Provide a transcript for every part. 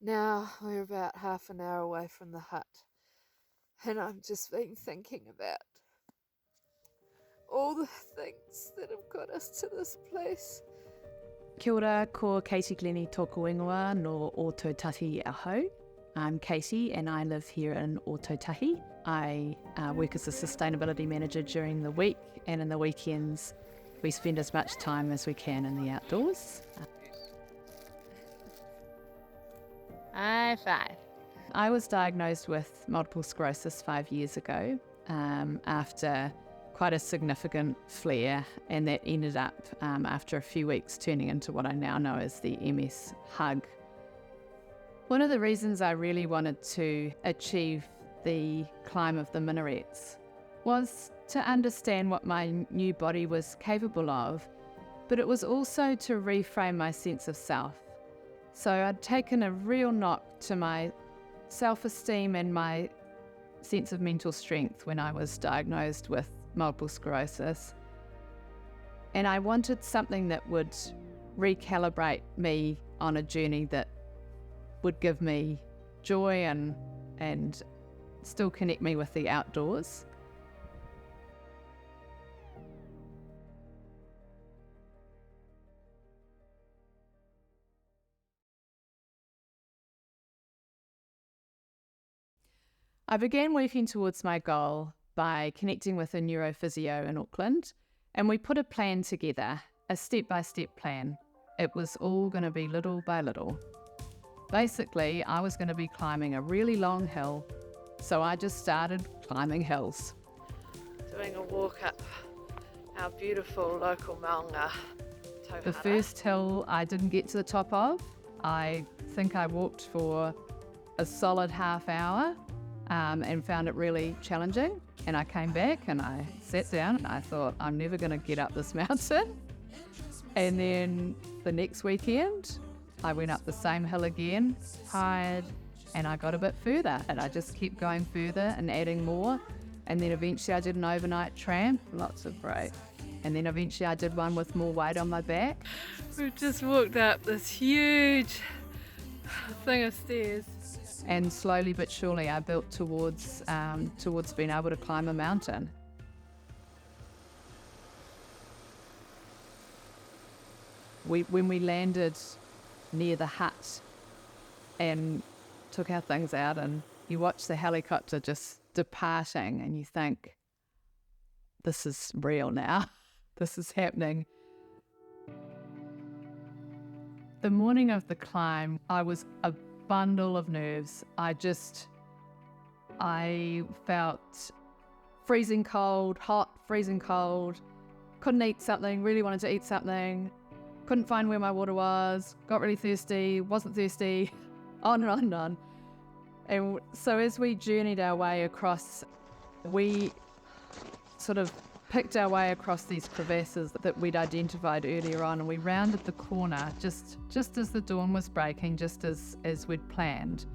Now we're about half an hour away from the hut, and I've just been thinking about all the things that have got us to this place. Kia ora, ko Katy Glenie tōku ingoa no Ōtautahi aho. I'm Katy and I live here in Ōtautahi. I work as a sustainability manager during the week, and in the weekends we spend as much time as we can in the outdoors. High five. I was diagnosed with multiple sclerosis 5 years ago after quite a significant flare, and that ended up after a few weeks turning into what I now know as the MS hug. One of the reasons I really wanted to achieve the climb of the Minarets was to understand what my new body was capable of, but it was also to reframe my sense of self. So I'd taken a real knock to my self-esteem and my sense of mental strength when I was diagnosed with multiple sclerosis. And I wanted something that would recalibrate me on a journey that would give me joy and still connect me with the outdoors. I began working towards my goal by connecting with a neurophysio in Auckland, and we put a plan together, a step-by-step plan. It was all going to be little by little. Basically, I was going to be climbing a really long hill, so I just started climbing hills. Doing a walk up our beautiful local maunga. The first hill I didn't get to the top of. I think I walked for a solid half hour and found it really challenging. And I came back and I sat down and I thought, I'm never going to get up this mountain. And then the next weekend, I went up the same hill again, tired, and I got a bit further. And I just kept going further and adding more. And then eventually I did an overnight tramp, lots of great. And then eventually I did one with more weight on my back. We've just walked up this huge thing of stairs. And slowly but surely I built towards being able to climb a mountain. When we landed near the hut and took our things out, and you watch the helicopter just departing and you think, this is real now, this is happening. The morning of the climb, I was a bundle of nerves. I felt freezing cold, hot, freezing cold, couldn't eat something, really wanted to eat something, couldn't find where my water was, got really thirsty, wasn't thirsty, on and on and on. And so as we journeyed our way across, we sort of picked our way across these crevasses that we'd identified earlier on, and we rounded the corner just as the dawn was breaking, just as we'd planned.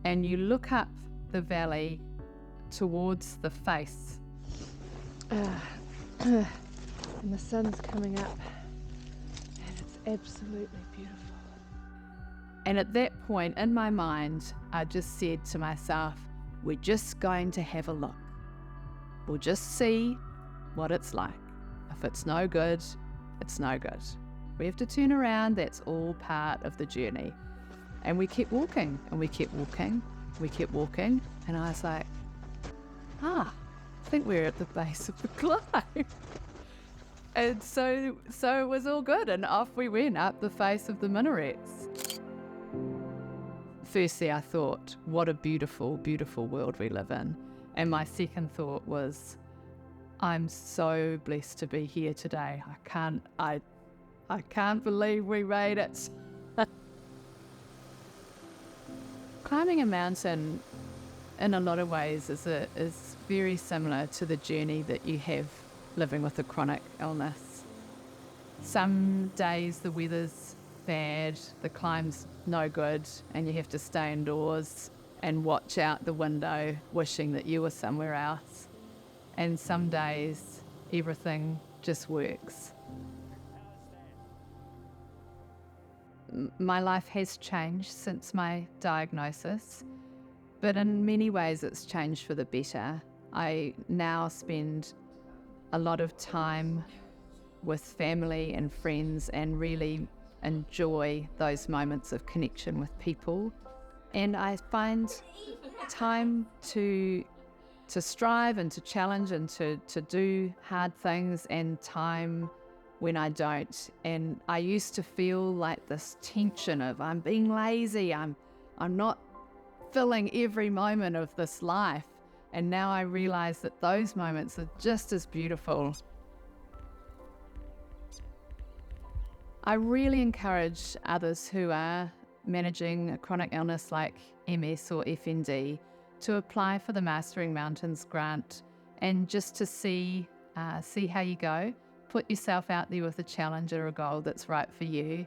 And you look up the valley towards the face. And the sun's coming up, and it's absolutely beautiful. And at that point in my mind, I just said to myself, we're just going to have a look. We'll just see what it's like. If it's no good, it's no good. We have to turn around, that's all part of the journey. And we kept walking, and we kept walking, we kept walking, and I was like, I think we're at the base of the climb. And so it was all good, and off we went up the face of the Minarets. Firstly, I thought, what a beautiful, beautiful world we live in. And my second thought was, I'm so blessed to be here today. I can't believe we made it. Climbing a mountain in a lot of ways is very similar to the journey that you have living with a chronic illness. Some days the weather's bad, the climb's no good, and you have to stay indoors and watch out the window wishing that you were somewhere else. And some days everything just works. my life has changed since my diagnosis, but in many ways it's changed for the better. I now spend a lot of time with family and friends and really enjoy those moments of connection with people. And I find time to strive and to challenge and to do hard things, and time when I don't. And I used to feel like this tension of I'm being lazy, I'm not filling every moment of this life. And now I realize that those moments are just as beautiful. I really encourage others who are managing a chronic illness like MS or FND to apply for the Mastering Mountains grant, and just to see how you go. Put yourself out there with a challenge or a goal that's right for you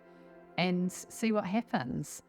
and see what happens.